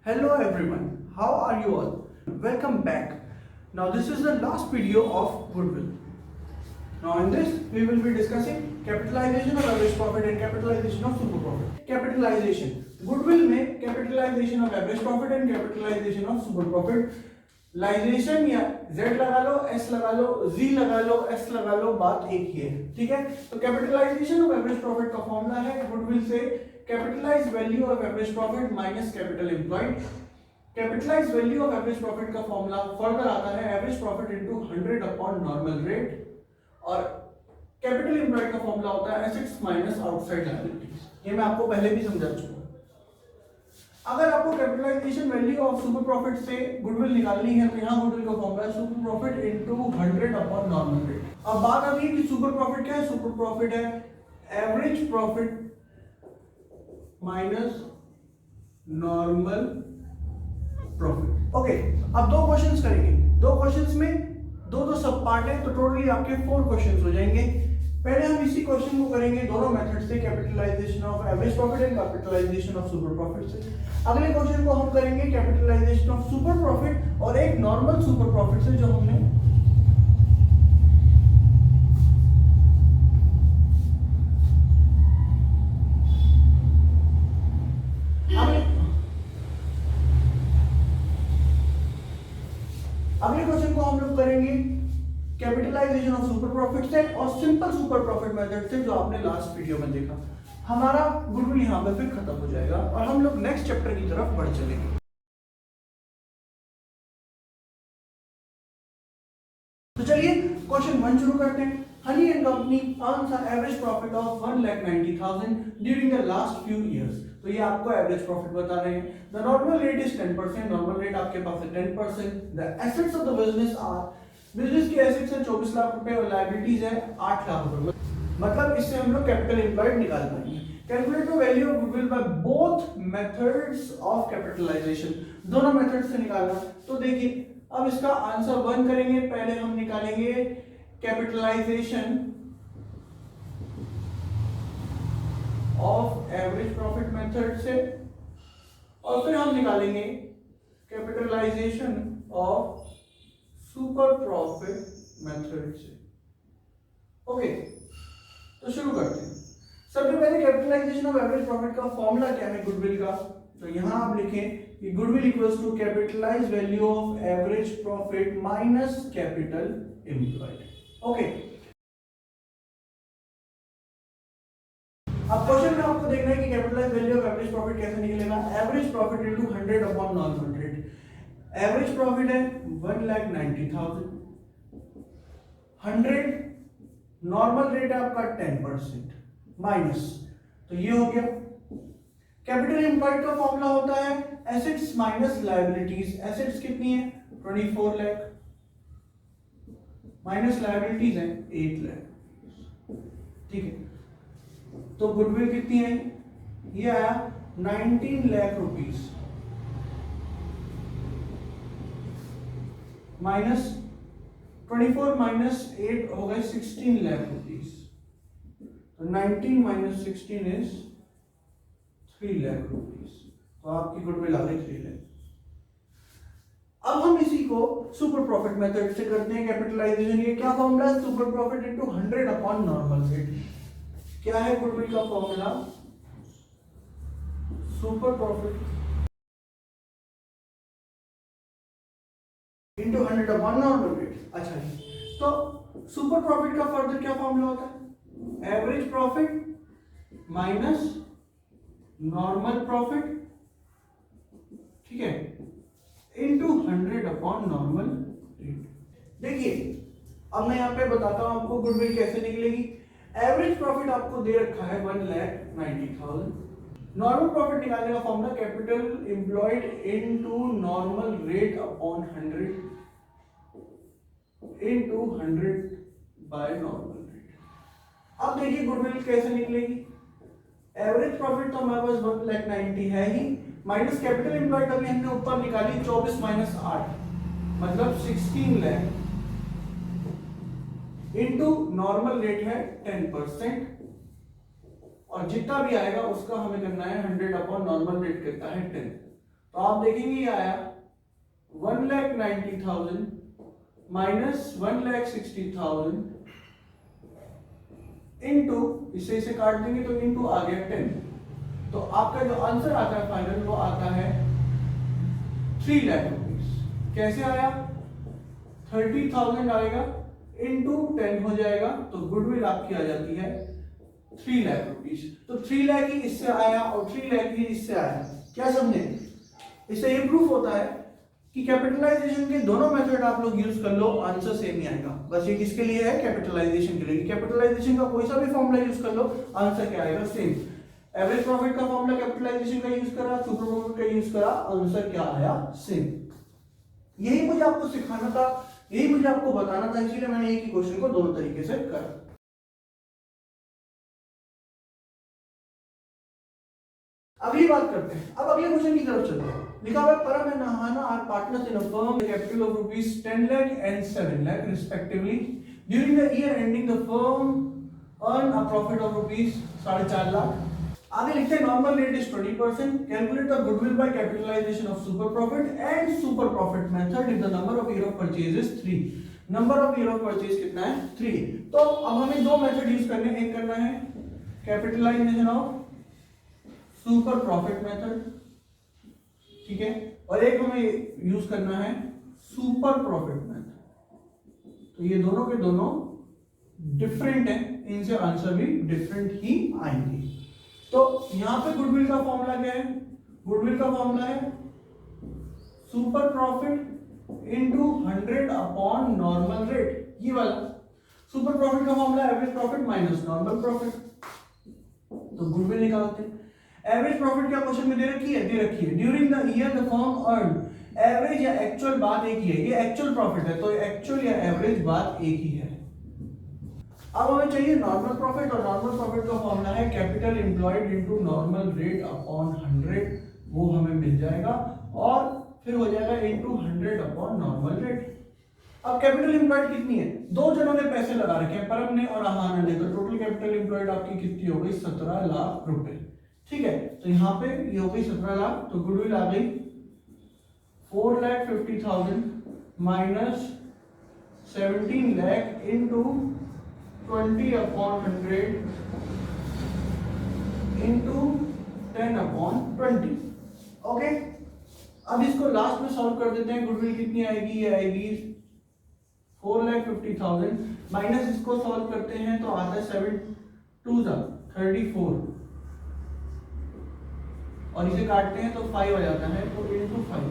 Hello everyone, how are you all? Welcome back. Now this is the last video of goodwill. Now in this we will be discussing capitalization of average profit and capitalization of super profit. Capitalization. Goodwill में capitalization of average profit and capitalization of super profit. लाइजेशन या Z लगा लो, S लगा लो, Z लगा लो, S लगा लो, बात एक ही है, ठीक है। तो कैपिटलाइजेशन ऑफ एवरेज प्रॉफिट का फॉर्मूला है गुडविल से capitalize value of average profit minus capital employed. Capitalize value of average profit का फॉर्मूला फर्दर आता है average profit into 100 upon normal rate, और कैपिटल एम्प्लॉयड का फॉर्मूला होता है एसेट्स माइनस आउटसाइड लायबिलिटीज। ये मैं आपको पहले भी समझा चुका हूं। अगर आपको capitalization value of super profit से गुडविल निकालनी है तो यहाँ गुडविल का फॉर्मूला है super profit into 100 upon normal rate. अब बात आती है कि सुपर प्रॉफिट क्या है। सुपर प्रॉफिट है average profit minus normal profit. Okay, अब दो क्वेश्चंस करेंगे। दो क्वेश्चंस में दो सब पार्ट है, तो टोटली आपके 4 क्वेश्चंस हो जाएंगे। पहले हम इसी क्वेश्चन को करेंगे दोनों मेथड से, capitalisation of average profit and capitalization of super profit से। अगले क्वेश्चन को हम करेंगे कैपिटलाइजेशन ऑफ सुपर प्रॉफिट और एक नॉर्मल सुपर प्रॉफिट से, जो हमने अगले क्वेश्चन को हम लोग करेंगे कैपिटलाइजेशन ऑफ सुपर प्रॉफिट से और सिंपल सुपर प्रॉफिट मेथड से, जो आपने लास्ट वीडियो में देखा। हमारा गुडविल यहां पे फिर खत्म हो जाएगा और हम लोग नेक्स्ट चैप्टर की तरफ बढ़ चलेंगे। तो चलिए क्वेश्चन 1 शुरू करते हैं। Honey and company earns a average profit of 1,90,000 during the last few years. तो ये आपको एवरेज प्रॉफिट बता रहे हैं। The normal rate is 10%। Normal rate आपके पास है 10%। The assets of the business are, business की एसेट्स है 24 लाख रुपए और लायबिलिटीज है 8 लाख रुपए। मतलब इससे हम लोग कैपिटल एम्प्लॉयड निकाल पाएंगे। Calculate the value of goodwill by both methods of capitalization. दोनों मेथड से निकालना। तो देखिए अब इसका आंसर 1 करेंगे। पहले हम निकालेंगे capitalization of average profit method से और फिर हम निकालेंगे capitalization of super profit method से। ओके, तो शुरू करते हैं। सबसे पहले कैपिटलाइजेशन ऑफ एवरेज प्रॉफिट का फॉर्मूला क्या है गुडविल का। तो यहां आप लिखें कि goodwill equals to capitalized value of average profit minus capital employed. Okay, अब क्वेश्चन में आपको देखना है कि capitalized value of average profit कैसे निकलेगा। Average profit into 100 upon normal rate. Average profit है 1,90,000, 100 नॉर्मल रेट है आपका 10% माइनस, तो ये हो गया। कैपिटल एम्प्लॉयड का फॉर्मूला होता है एसेट्स माइनस लायबिलिटीज। एसेट्स कितनी है 24 लाख माइनस लायबिलिटीज है 8 लाख, ठीक है। तो गुडविल कितनी है, ये आया 19 लाख रुपीस माइनस 24 माइनस 8 हो गए 16 लाख रुपीस। तो 19 माइनस 16 इज 3 लाख रुपीस। तो आपकी गुडविल आ गई 3 लाख। अब हम इसी को सुपर प्रॉफिट मेथड से करते हैं कैपिटलाइजेशन। ये क्या फॉर्मूला है, super profit into 100 upon normal rate. क्या है गुडविल का formula, super profit into 100 upon normal rate. अच्छा जी, तो सुपर प्रॉफिट का फर्दर क्या फॉर्मूला होता है, average profit minus normal profit, ठीक है, इनटू 100 अपॉन नॉर्मल रेट। देखिए अब मैं यहां पे बताता हूं आपको गुडविल कैसे निकलेगी। एवरेज प्रॉफिट आपको दे रखा है 1,90,000। नॉर्मल प्रॉफिट निकालने का formula capital employed into normal rate upon 100 into 100 by normal rate. अब देखिए गुडविल कैसे निकलेगी। एवरेज प्रॉफिट तो हमारे पास 1,90,000 है ही, माइनस कैपिटल एम्प्लॉयड अभी हमने ऊपर निकाली 24 माइनस 8 मतलब 16 लाख इनटू नॉर्मल रेट है 10%, और जितना भी आएगा उसका हमें करना है 100 अपॉन नॉर्मल रेट करता है 10। तो आप देखेंगे ये आया 1,90,000 माइनस 1,60,000 इंटू, इसे काट देंगे तो इंटू आ गया 10। तो आपका जो आंसर आता है फाइनल वो आता है 3 लाख रुपीस। कैसे आया? 30,000 आएगा इंटू 10 हो जाएगा, तो गुडविल आपकी आ जाती है 3 लाख रुपीस। तो 3 लाख ही इससे आया और 3 लाख ही इससे आया। क्या समझे? इससे ये प्रूफ होता है कि कैपिटलाइजेशन के दोनों मेथड आप लोग यूज कर लो, आंसर सेम ही आएगा। बस ये किसके लिए है? कैपिटलाइजेशन के लिए। कैपिटलाइजेशन का कोई सा भी फॉर्मूला यूज कर लो, आंसर क्या आएगा? सेम। एवरेज प्रॉफिट का फॉर्मूला कैपिटलाइजेशन का यूज करा, सुपर प्रॉफिट का यूज करा, आंसर क्या आया? सेम। यही मुझे आपको सिखाना था, यही मुझे आपको बताना था, इसलिए मैंने एक ही क्वेश्चन को दोनों तरीके से करा। अगली बात करते हैं, अब अगले क्वेश्चन की तरफ चलते हैं। लिखा हुआ है Param and Nahana are partners in a firm with a capital of rupees 10 lakh and 7 lakh respectively. During the year ending, the firm earned a profit of rupees 4.5 lakh. आगे लिखते हैं normal rate is 20%. Calculate the goodwill by capitalization of super profit and super profit method if the number of year of purchase is 3. Number of year of purchase कितना है? 3. तो अब हमें दो method use करने हैं। एक करना है capitalisation of super profit method, ठीक है, और एक हमें यूज करना है सुपर प्रॉफिट मेथड। तो ये दोनों के दोनों डिफरेंट है, इनसे आंसर भी डिफरेंट ही आएंगे। तो यहां पे गुडविल का फॉर्मूला क्या है? गुडविल का फॉर्मूला है super profit into 100 upon normal rate. ये वाला सुपर प्रॉफिट का formula average profit minus normal profit. तो गुडविल निकालते हैं। एवरेज प्रॉफिट क्या क्वेश्चन में दे रखी है? दे रखी है during the year the firm earn. Average या एक्चुअल बात एक ही है, ये एक्चुअल प्रॉफिट है, तो एक्चुअल या एवरेज बात एक ही है। अब हमें चाहिए नॉर्मल प्रॉफिट, और नॉर्मल प्रॉफिट का फॉर्मूला है capital employed into normal rate upon 100। वो हमें मिल जाएगा और फिर हो जाएगा इनटू 100 अपॉन नॉर्मल रेट। अब कैपिटल एम्प्लॉयड कितनी है? दो जनों ने पैसे लगा रखे हैं, परम ने और आहाना ने, तो टोटल कैपिटल एम्प्लॉयड आपकी कितनी हो गई? 17 लाख रुपए। ठीक है, तो यहाँ पे ये हो गई 17 लाख, तो गुडविल आ गई 4,50,000 minus 17 lakh into 20 upon 100 into 10 upon 20। Okay, अब इसको लास्ट में सॉल्व कर देते हैं। गुडविल कितनी आएगी? ये आएगी 4,50,000 माइनस इसको सॉल्व करते हैं तो आता है 7 2 34, और इसे काटते हैं तो 5 आ जाता है, तो इनटू 5।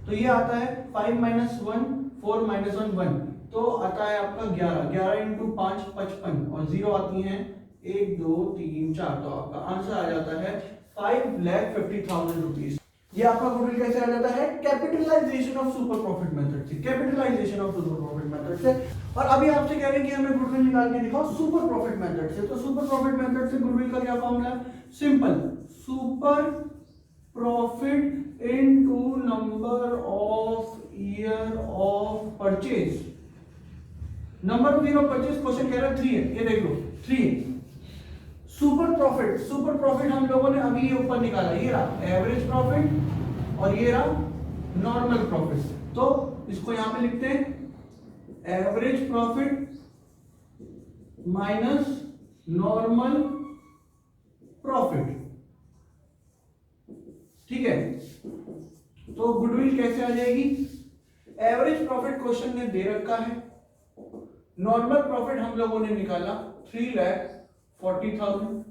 तो ये आता है 5 माइनस 1 4 माइनस 1 1, तो आता है आपका 11। 11 इंटू 5 55, और 0 आती हैं 1 2 3 4, तो आपका आंसर आ जाता है 5,50,000 रुपीज। ये आपका गुडविल कैसे आ जाता है? Capitalisation of super profit method से। Capitalisation of super profit method से। और अभी आपसे कह रहे हैं कि हमें गुडविल निकाल के दिखाओ सुपर प्रॉफिट मेथड से। तो सुपर प्रॉफिट मेथड से गुडविल का क्या फॉर्मूला है? Simple, super profit into number of year of purchase. Number of year of purchase question कह रहा है 3 है, ये देख लो 3 है। सुपर प्रॉफिट, सुपर प्रॉफिट हम लोगों ने अभी ये ऊपर निकाला, ये रहा एवरेज प्रॉफिट और ये रहा नॉर्मल प्रॉफिट। तो इसको यहां पे लिखते हैं average profit minus normal profit. ठीक है, तो गुडविल कैसे आ जाएगी? एवरेज प्रॉफिट क्वेश्चन ने दे रखा है, नॉर्मल प्रॉफिट हम लोगों ने निकाला 3,40,000,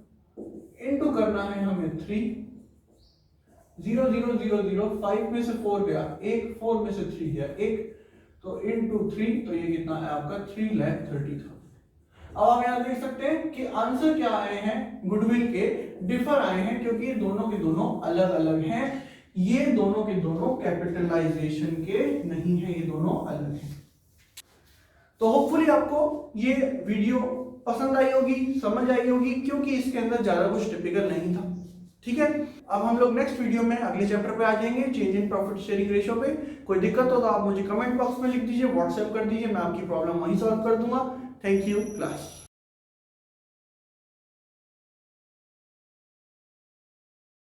इनटू करना है हमें 3 0 0 0 0 5 में से 4 गया, 1 4 में से 3 गया 1, तो इनटू 3, तो ये कितना है आपका 3,30,000। अब हम यहां देख सकते हैं कि आंसर क्या आए हैं गुडविल के? डिफर आए हैं, क्योंकि ये दोनों के दोनों अलग अलग हैं। ये दोनों के दोनों कैपिटलाइजेशन के नहीं है, ये दोनों अलग हैं। तो होपफुली आपको ये वीडियो पसंद आई होगी, समझ आई होगी, क्योंकि इसके अंदर ज्यादा कुछ टिपिकल नहीं था। ठीक है, अब हम लोग नेक्स्ट वीडियो में अगले चैप्टर पे आ जाएंगे, change in profit sharing ratio पे। कोई दिक्कत हो तो आप मुझे कमेंट बॉक्स में लिख दीजिए, व्हाट्सएप कर दीजिए, मैं आपकी प्रॉब्लम वहीं सॉल्व कर दूंगा। Thank you class.